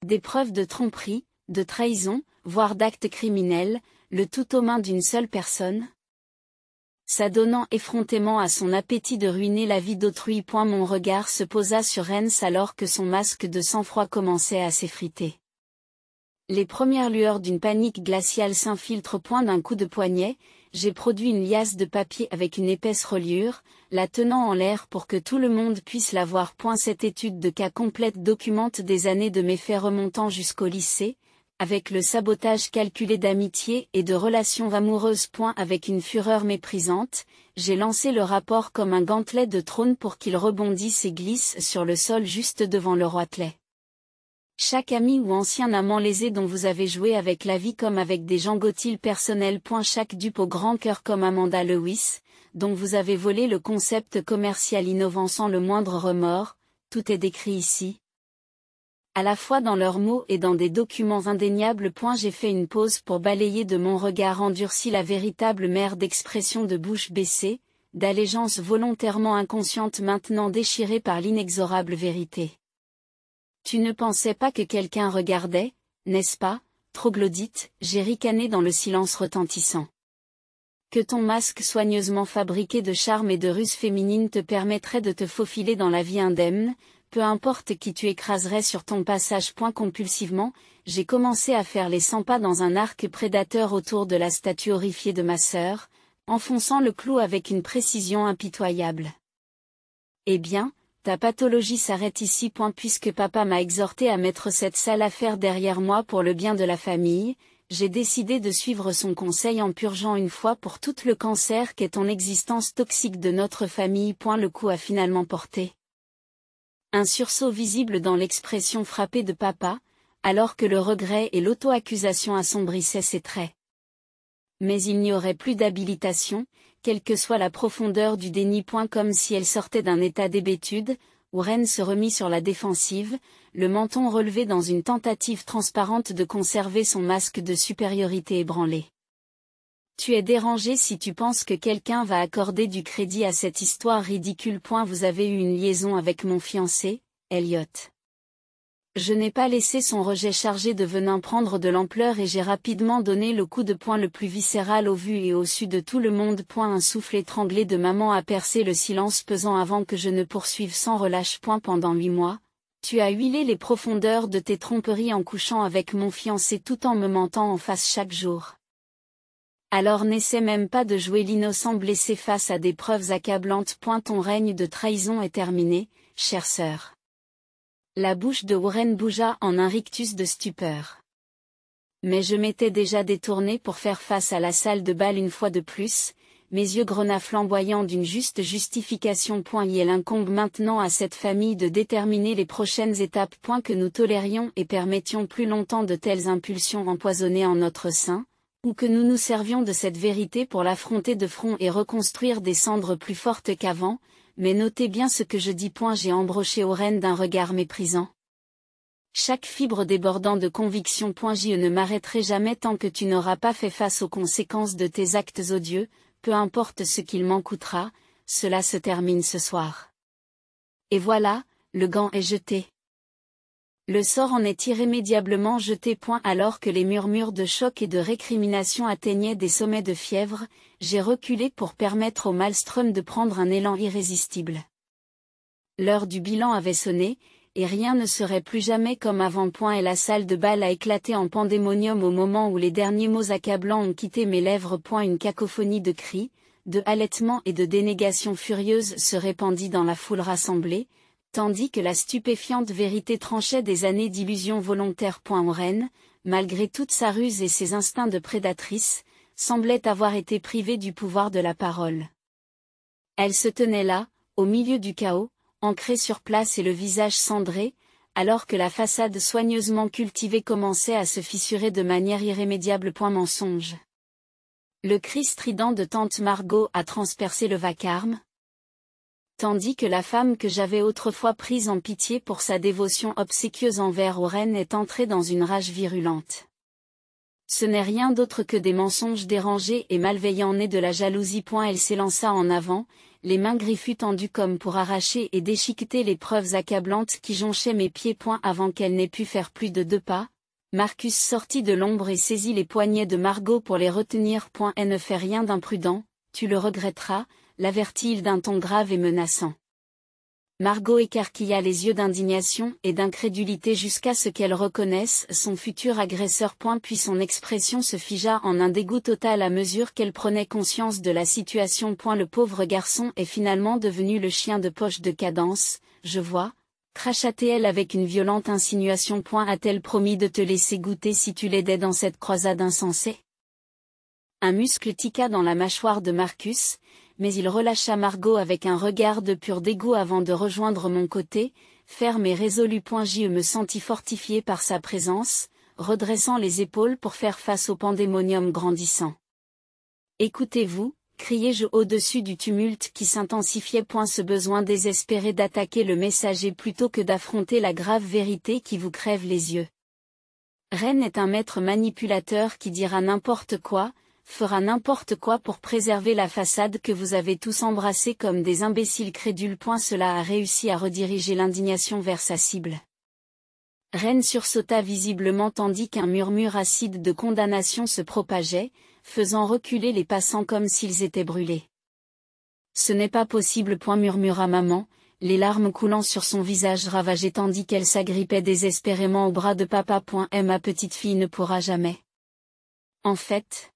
Des preuves de tromperie, de trahison, voire d'actes criminels, le tout aux mains d'une seule personne, s'adonnant effrontément à son appétit de ruiner la vie d'autrui. Mon regard se posa sur Rens alors que son masque de sang-froid commençait à s'effriter. Les premières lueurs d'une panique glaciale s'infiltrent. D'un coup de poignet, j'ai produit une liasse de papier avec une épaisse reliure, la tenant en l'air pour que tout le monde puisse la voir. Cette étude de cas complète documente des années de méfaits remontant jusqu'au lycée, avec le sabotage calculé d'amitié et de relations amoureuses. Avec une fureur méprisante, j'ai lancé le rapport comme un gantelet de trône pour qu'il rebondisse et glisse sur le sol juste devant le roitelet. Chaque ami ou ancien amant lésé dont vous avez joué avec la vie comme avec des jangotiles personnels. Chaque dupe au grand cœur comme Amanda Lewis, dont vous avez volé le concept commercial innovant sans le moindre remords, tout est décrit ici. À la fois dans leurs mots et dans des documents indéniables. J'ai fait une pause pour balayer de mon regard endurci la véritable mer d'expressions de bouche bêchée, d'allégeance volontairement inconsciente maintenant déchirée par l'inexorable vérité. Tu ne pensais pas que quelqu'un regardait, n'est-ce pas, troglodyte, j'ai ricané dans le silence retentissant. Que ton masque soigneusement fabriqué de charme et de ruse féminine te permettrait de te faufiler dans la vie indemne, peu importe qui tu écraserais sur ton passage. Compulsivement, j'ai commencé à faire les 100 pas dans un arc prédateur autour de la statue horrifiée de ma sœur, enfonçant le clou avec une précision impitoyable. Eh bien, ta pathologie s'arrête ici. Puisque papa m'a exhorté à mettre cette sale affaire derrière moi pour le bien de la famille, j'ai décidé de suivre son conseil en purgeant une fois pour toutes le cancer qu'est ton existence toxique de notre famille. Le coup a finalement porté. Un sursaut visible dans l'expression frappée de papa, alors que le regret et l'auto-accusation assombrissaient ses traits. Mais il n'y aurait plus d'habilitation, quelle que soit la profondeur du déni. Comme si elle sortait d'un état d'hébétude, où Ren se remit sur la défensive, le menton relevé dans une tentative transparente de conserver son masque de supériorité ébranlé. Tu es dérangé si tu penses que quelqu'un va accorder du crédit à cette histoire ridicule. Vous avez eu une liaison avec mon fiancé, Elliot. Je n'ai pas laissé son rejet chargé de venin prendre de l'ampleur et j'ai rapidement donné le coup de poing le plus viscéral au vu et au su de tout le monde. Un souffle étranglé de maman a percé le silence pesant avant que je ne poursuive sans relâche. Pendant 8 mois, tu as huilé les profondeurs de tes tromperies en couchant avec mon fiancé tout en me mentant en face chaque jour. Alors n'essaie même pas de jouer l'innocent blessé face à des preuves accablantes. Ton règne de trahison est terminé, chère sœur. La bouche de Warren bougea en un rictus de stupeur. Mais je m'étais déjà détourné pour faire face à la salle de bal une fois de plus, mes yeux grenats flamboyants d'une juste justification. Il incombe maintenant à cette famille de déterminer les prochaines étapes. Que nous tolérions et permettions plus longtemps de telles impulsions empoisonnées en notre sein, ou que nous nous servions de cette vérité pour l'affronter de front et reconstruire des cendres plus fortes qu'avant. Mais notez bien ce que je dis. J'ai embroché Warren d'un regard méprisant. Chaque fibre débordant de conviction. Je ne m'arrêterai jamais tant que tu n'auras pas fait face aux conséquences de tes actes odieux, peu importe ce qu'il m'en coûtera, cela se termine ce soir. Et voilà, le gant est jeté. Le sort en est irrémédiablement jeté. Alors que les murmures de choc et de récrimination atteignaient des sommets de fièvre, j'ai reculé pour permettre au maelstrom de prendre un élan irrésistible. L'heure du bilan avait sonné, et rien ne serait plus jamais comme avant. Et la salle de bal a éclaté en pandémonium au moment où les derniers mots accablants ont quitté mes lèvres. Une cacophonie de cris, de halètements et de dénégations furieuses se répandit dans la foule rassemblée, tandis que la stupéfiante vérité tranchait des années d'illusions volontaires. Warren, malgré toute sa ruse et ses instincts de prédatrice, semblait avoir été privée du pouvoir de la parole. Elle se tenait là, au milieu du chaos, ancrée sur place et le visage cendré, alors que la façade soigneusement cultivée commençait à se fissurer de manière irrémédiable. Mensonge. Le cri strident de tante Margot a transpercé le vacarme, tandis que la femme que j'avais autrefois prise en pitié pour sa dévotion obséquieuse envers Warren est entrée dans une rage virulente. Ce n'est rien d'autre que des mensonges dérangés et malveillants nés de la jalousie. Elle s'élança en avant, les mains griffues tendues comme pour arracher et déchiqueter les preuves accablantes qui jonchaient mes pieds. Avant qu'elle n'ait pu faire plus de 2 pas, Marcus sortit de l'ombre et saisit les poignets de Margot pour les retenir. Elle ne fait rien d'imprudent, tu le regretteras, l'avertit-il d'un ton grave et menaçant. Margot écarquilla les yeux d'indignation et d'incrédulité jusqu'à ce qu'elle reconnaisse son futur agresseur. Puis son expression se figea en un dégoût total à mesure qu'elle prenait conscience de la situation. Le pauvre garçon est finalement devenu le chien de poche de Cadence, je vois, cracha-t-elle avec une violente insinuation. A-t-elle promis de te laisser goûter si tu l'aidais dans cette croisade insensée? Un muscle tiqua dans la mâchoire de Marcus, mais il relâcha Margot avec un regard de pur dégoût avant de rejoindre mon côté, ferme et résolu. Je me sentis fortifié par sa présence, redressant les épaules pour faire face au pandémonium grandissant. Écoutez-vous, criai-je au-dessus du tumulte qui s'intensifiait. Ce besoin désespéré d'attaquer le messager plutôt que d'affronter la grave vérité qui vous crève les yeux. Ren est un maître manipulateur qui dira n'importe quoi, fera n'importe quoi pour préserver la façade que vous avez tous embrassée comme des imbéciles crédules. Cela a réussi à rediriger l'indignation vers sa cible. Ren sursauta visiblement tandis qu'un murmure acide de condamnation se propageait, faisant reculer les passants comme s'ils étaient brûlés. Ce n'est pas possible. Murmura maman, les larmes coulant sur son visage ravagé tandis qu'elle s'agrippait désespérément au bras de papa. Ma petite fille ne pourra jamais. En fait,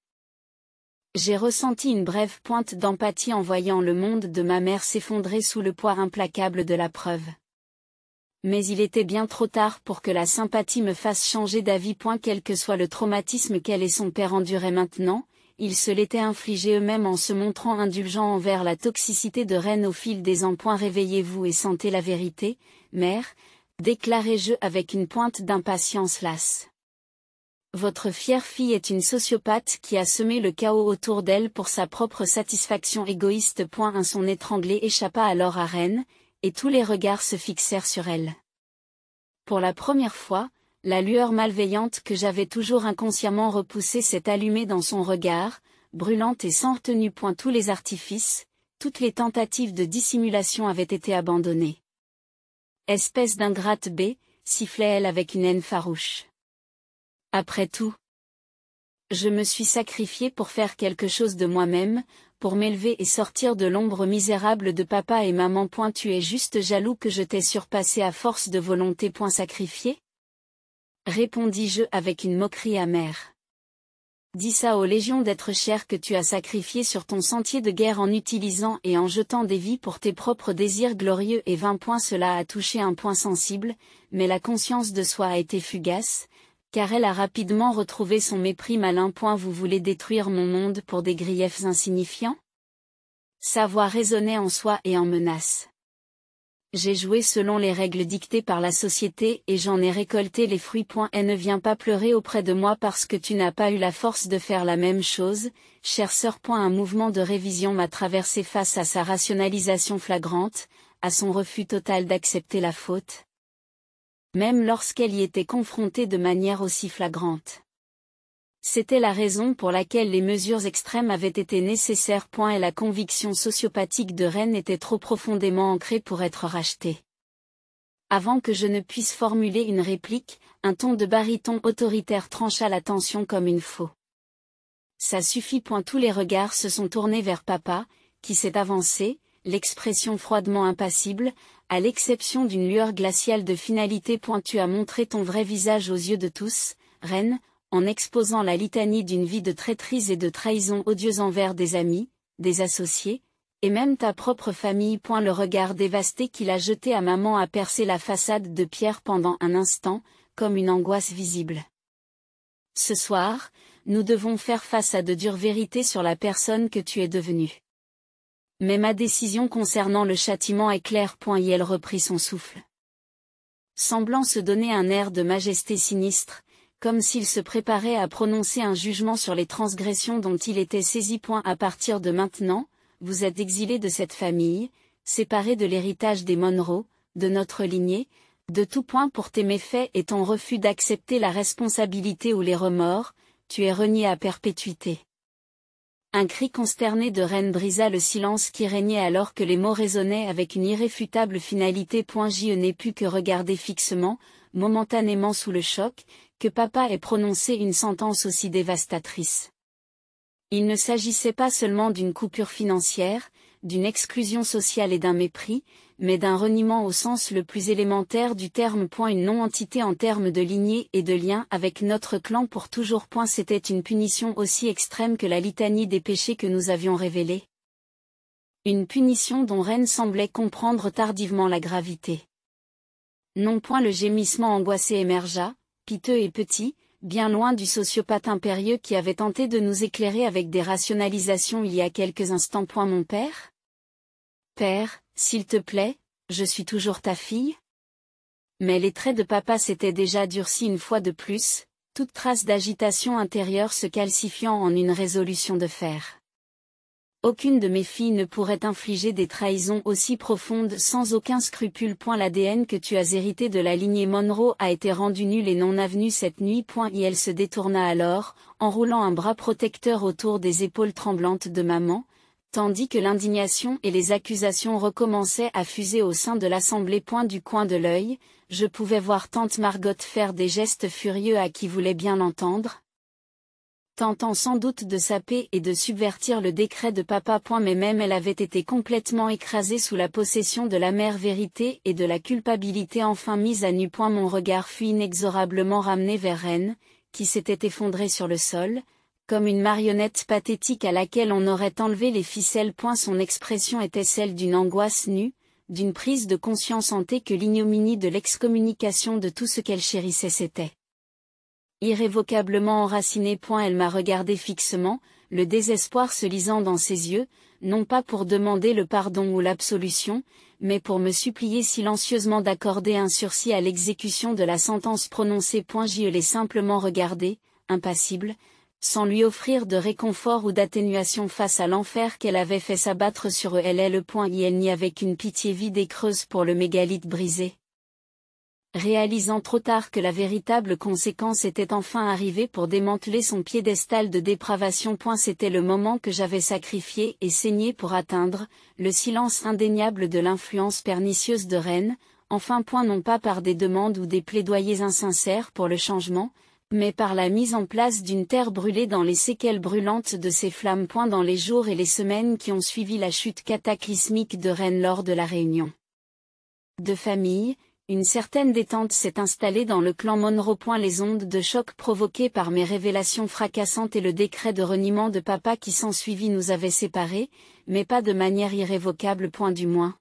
j'ai ressenti une brève pointe d'empathie en voyant le monde de ma mère s'effondrer sous le poids implacable de la preuve. Mais il était bien trop tard pour que la sympathie me fasse changer d'avis. Quel que soit le traumatisme qu'elle et son père enduraient maintenant, ils se l'étaient infligé eux-mêmes en se montrant indulgents envers la toxicité de Ren au fil des ans. Réveillez-vous et sentez la vérité, mère, déclarai-je avec une pointe d'impatience lasse. Votre fière fille est une sociopathe qui a semé le chaos autour d'elle pour sa propre satisfaction égoïste. Un son étranglé échappa alors à Ren, et tous les regards se fixèrent sur elle. Pour la première fois, la lueur malveillante que j'avais toujours inconsciemment repoussée s'est allumée dans son regard, brûlante et sans retenue. Tous les artifices, toutes les tentatives de dissimulation avaient été abandonnées. Espèce d'ingrate B, sifflait-elle avec une haine farouche. Après tout, je me suis sacrifiée pour faire quelque chose de moi-même, pour m'élever et sortir de l'ombre misérable de papa et maman. Tu es juste jaloux que je t'ai surpassé à force de volonté. Sacrifié ? Répondis-je avec une moquerie amère. Dis ça aux légions d'êtres chers que tu as sacrifiés sur ton sentier de guerre en utilisant et en jetant des vies pour tes propres désirs glorieux et vains. Cela a touché un point sensible, mais la conscience de soi a été fugace, car elle a rapidement retrouvé son mépris malin. Vous voulez détruire mon monde pour des griefs insignifiants ? Sa voix résonnait en soi et en menace. J'ai joué selon les règles dictées par la société et j'en ai récolté les fruits. Et ne viens pas pleurer auprès de moi parce que tu n'as pas eu la force de faire la même chose, chère sœur. Un mouvement de révision m'a traversé face à sa rationalisation flagrante, à son refus total d'accepter la faute. Même lorsqu'elle y était confrontée de manière aussi flagrante. C'était la raison pour laquelle les mesures extrêmes avaient été nécessaires. Et la conviction sociopathique de Ren était trop profondément ancrée pour être rachetée. Avant que je ne puisse formuler une réplique, un ton de baryton autoritaire trancha la tension comme une faux. Ça suffit. Tous les regards se sont tournés vers papa, qui s'est avancé, l'expression froidement impassible, à l'exception d'une lueur glaciale de finalité. Tu as montré ton vrai visage aux yeux de tous, Ren, en exposant la litanie d'une vie de traîtrise et de trahison odieuse envers des amis, des associés, et même ta propre famille. Le regard dévasté qu'il a jeté à maman a percé la façade de pierre pendant un instant, comme une angoisse visible. Ce soir, nous devons faire face à de dures vérités sur la personne que tu es devenue. Mais ma décision concernant le châtiment est claire. Et elle reprit son souffle. Semblant se donner un air de majesté sinistre, comme s'il se préparait à prononcer un jugement sur les transgressions dont il était saisi. À partir de maintenant, vous êtes exilé de cette famille, séparé de l'héritage des Monroe, de notre lignée, de tout. Pour tes méfaits et ton refus d'accepter la responsabilité ou les remords, tu es renié à perpétuité. Un cri consterné de Ren brisa le silence qui régnait alors que les mots résonnaient avec une irréfutable finalité. Je n'ai pu que regarder fixement, momentanément sous le choc, que papa ait prononcé une sentence aussi dévastatrice. Il ne s'agissait pas seulement d'une coupure financière, d'une exclusion sociale et d'un mépris, mais d'un reniement au sens le plus élémentaire du terme. Une non-entité en termes de lignée et de lien avec notre clan pour toujours. C'était une punition aussi extrême que la litanie des péchés que nous avions révélés. Une punition dont Ren semblait comprendre tardivement la gravité. Non. Le gémissement angoissé émergea, piteux et petit, bien loin du sociopathe impérieux qui avait tenté de nous éclairer avec des rationalisations il y a quelques instants. Mon père ? Père, s'il te plaît, je suis toujours ta fille ? Mais les traits de papa s'étaient déjà durcis une fois de plus, toute trace d'agitation intérieure se calcifiant en une résolution de fer. Aucune de mes filles ne pourrait infliger des trahisons aussi profondes sans aucun scrupule. L'ADN que tu as hérité de la lignée Monroe a été rendu nul et non avenu cette nuit. Et elle se détourna alors, enroulant un bras protecteur autour des épaules tremblantes de maman, tandis que l'indignation et les accusations recommençaient à fuser au sein de l'assemblée. Du coin de l'œil, je pouvais voir tante Margot faire des gestes furieux à qui voulait bien l'entendre, tentant sans doute de saper et de subvertir le décret de papa. Mais même elle avait été complètement écrasée sous la possession de l'amère vérité et de la culpabilité enfin mise à nu. Mon regard fut inexorablement ramené vers Reine, qui s'était effondrée sur le sol, comme une marionnette pathétique à laquelle on aurait enlevé les ficelles. Son expression était celle d'une angoisse nue, d'une prise de conscience hantée que l'ignominie de l'excommunication de tout ce qu'elle chérissait s'était irrévocablement enracinée. Elle m'a regardé fixement, le désespoir se lisant dans ses yeux, non pas pour demander le pardon ou l'absolution, mais pour me supplier silencieusement d'accorder un sursis à l'exécution de la sentence prononcée. Je l'ai simplement regardé, impassible, sans lui offrir de réconfort ou d'atténuation face à l'enfer qu'elle avait fait s'abattre sur eux. Elle n'y avait qu'une pitié vide et creuse pour le mégalithe brisé. Réalisant trop tard que la véritable conséquence était enfin arrivée pour démanteler son piédestal de dépravation. C'était le moment que j'avais sacrifié et saigné pour atteindre le silence indéniable de l'influence pernicieuse de Reine, enfin. Non pas par des demandes ou des plaidoyers insincères pour le changement, mais par la mise en place d'une terre brûlée dans les séquelles brûlantes de ces flammes. Dans les jours et les semaines qui ont suivi la chute cataclysmique de Reine lors de la réunion de famille, une certaine détente s'est installée dans le clan Monroe. Les ondes de choc provoquées par mes révélations fracassantes et le décret de reniement de papa qui s'ensuivit nous avaient séparés, mais pas de manière irrévocable. Du moins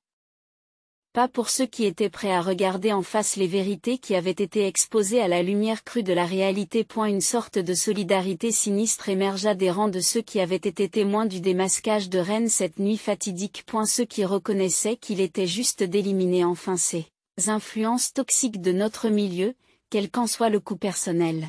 pas pour ceux qui étaient prêts à regarder en face les vérités qui avaient été exposées à la lumière crue de la réalité. Une sorte de solidarité sinistre émergea des rangs de ceux qui avaient été témoins du démasquage de Reine cette nuit fatidique. Ceux qui reconnaissaient qu'il était juste d'éliminer enfin ces influences toxiques de notre milieu, quel qu'en soit le coût personnel.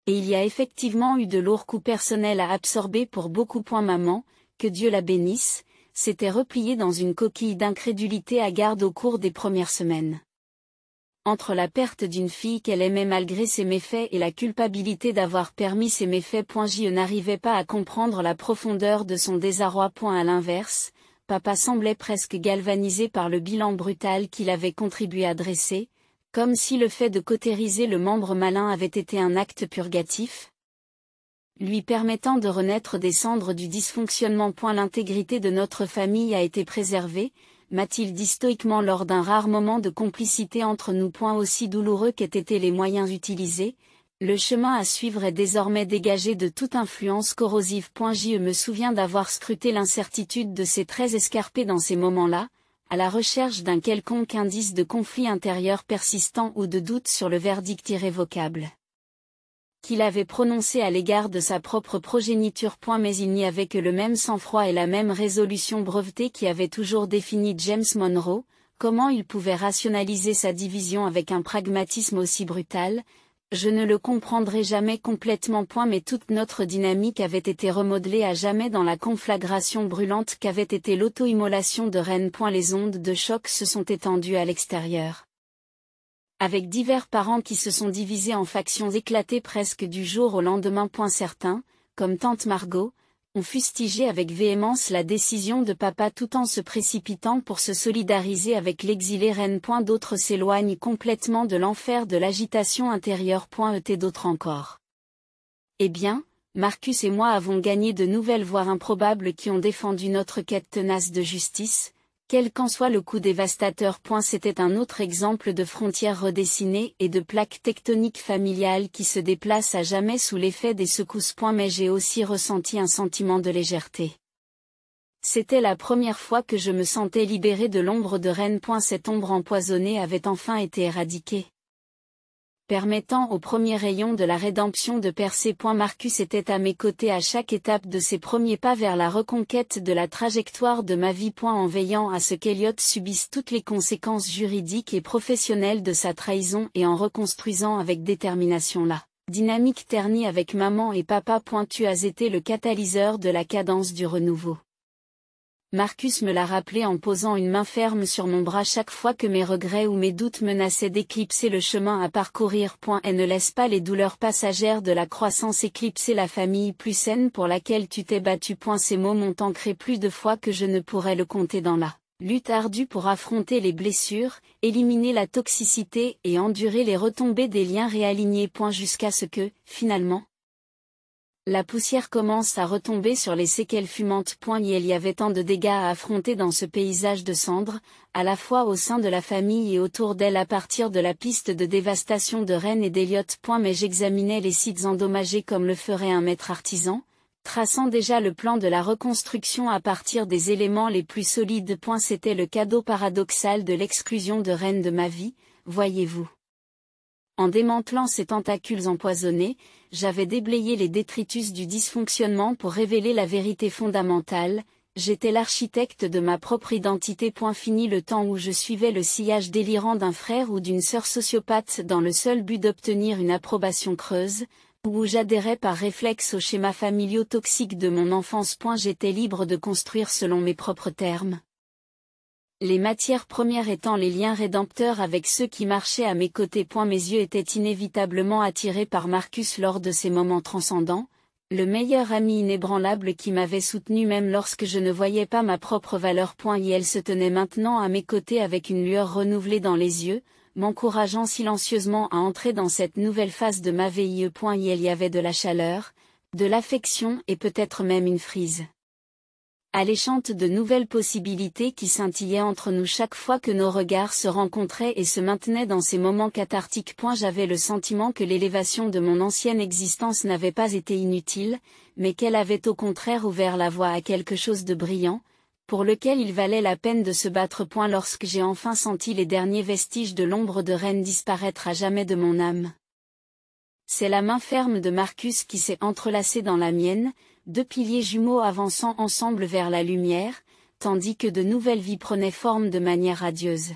Et il y a effectivement eu de lourds coûts personnels à absorber pour beaucoup. Maman, que Dieu la bénisse, s'était repliée dans une coquille d'incrédulité hagarde au cours des premières semaines. Entre la perte d'une fille qu'elle aimait malgré ses méfaits et la culpabilité d'avoir permis ses méfaits. Je n'arrivais pas à comprendre la profondeur de son désarroi. À l'inverse, papa semblait presque galvanisé par le bilan brutal qu'il avait contribué à dresser, comme si le fait de cautériser le membre malin avait été un acte purgatif, lui permettant de renaître des cendres du dysfonctionnement. L'intégrité de notre famille a été préservée, m'a-t-il dit stoïquement lors d'un rare moment de complicité entre nous. Aussi douloureux qu'aient été les moyens utilisés, le chemin à suivre est désormais dégagé de toute influence corrosive. Je me souviens d'avoir scruté l'incertitude de ses traits escarpés dans ces moments-là, à la recherche d'un quelconque indice de conflit intérieur persistant ou de doute sur le verdict irrévocable qu'il avait prononcé à l'égard de sa propre progéniture. Mais il n'y avait que le même sang-froid et la même résolution brevetée qui avaient toujours défini James Monroe. Comment il pouvait rationaliser sa division avec un pragmatisme aussi brutal? Je ne le comprendrai jamais complètement. Mais toute notre dynamique avait été remodelée à jamais dans la conflagration brûlante qu'avait été l'auto-immolation de Reine. Les ondes de choc se sont étendues à l'extérieur, avec divers parents qui se sont divisés en factions éclatées presque du jour au lendemain. Certains, comme tante Margot, ont fustigé avec véhémence la décision de papa tout en se précipitant pour se solidariser avec l'exilée Reine. D'autres s'éloignent complètement de l'enfer de l'agitation intérieure. D'autres encore. Eh bien, Marcus et moi avons gagné de nouvelles voix improbables qui ont défendu notre quête tenace de justice, quel qu'en soit le coup dévastateur. C'était un autre exemple de frontières redessinées et de plaques tectoniques familiales qui se déplacent à jamais sous l'effet des secousses. Mais j'ai aussi ressenti un sentiment de légèreté. C'était la première fois que je me sentais libérée de l'ombre de Reine. Cette ombre empoisonnée avait enfin été éradiquée, permettant aux premiers rayons de la rédemption de percer. Marcus était à mes côtés à chaque étape de ses premiers pas vers la reconquête de la trajectoire de ma vie. En veillant à ce qu'Elliot subisse toutes les conséquences juridiques et professionnelles de sa trahison et en reconstruisant avec détermination la Dynamique ternie avec maman et papa. Tu as été le catalyseur de la cadence du renouveau. Marcus me l'a rappelé en posant une main ferme sur mon bras chaque fois que mes regrets ou mes doutes menaçaient d'éclipser le chemin à parcourir. Et ne laisse pas les douleurs passagères de la croissance éclipser la famille plus saine pour laquelle tu t'es battu. Ces mots m'ont ancré plus de fois que je ne pourrais le compter dans la lutte ardue pour affronter les blessures, éliminer la toxicité et endurer les retombées des liens réalignés. Jusqu'à ce que, finalement, la poussière commence à retomber sur les séquelles fumantes. Il y avait tant de dégâts à affronter dans ce paysage de cendres, à la fois au sein de la famille et autour d'elle à partir de la piste de dévastation de Rennes et d'Eliott. Mais j'examinais les sites endommagés comme le ferait un maître artisan, traçant déjà le plan de la reconstruction à partir des éléments les plus solides. C'était le cadeau paradoxal de l'exclusion de Rennes de ma vie, voyez-vous. En démantelant ces tentacules empoisonnés, j'avais déblayé les détritus du dysfonctionnement pour révéler la vérité fondamentale, j'étais l'architecte de ma propre identité. Fini le temps où je suivais le sillage délirant d'un frère ou d'une sœur sociopathe dans le seul but d'obtenir une approbation creuse, où j'adhérais par réflexe aux schémas familiaux toxiques de mon enfance. J'étais libre de construire selon mes propres termes. Les matières premières étant les liens rédempteurs avec ceux qui marchaient à mes côtés. Mes yeux étaient inévitablement attirés par Marcus lors de ces moments transcendants, le meilleur ami inébranlable qui m'avait soutenu même lorsque je ne voyais pas ma propre valeur. Et elle se tenait maintenant à mes côtés avec une lueur renouvelée dans les yeux, m'encourageant silencieusement à entrer dans cette nouvelle phase de ma vie. Il y avait de la chaleur, de l'affection et peut-être même une frise alléchante de nouvelles possibilités qui scintillaient entre nous chaque fois que nos regards se rencontraient et se maintenaient dans ces moments cathartiques. J'avais le sentiment que l'élévation de mon ancienne existence n'avait pas été inutile, mais qu'elle avait au contraire ouvert la voie à quelque chose de brillant, pour lequel il valait la peine de se battre. Lorsque j'ai enfin senti les derniers vestiges de l'ombre de Rennes disparaître à jamais de mon âme, c'est la main ferme de Marcus qui s'est entrelacée dans la mienne, deux piliers jumeaux avançant ensemble vers la lumière, tandis que de nouvelles vies prenaient forme de manière radieuse.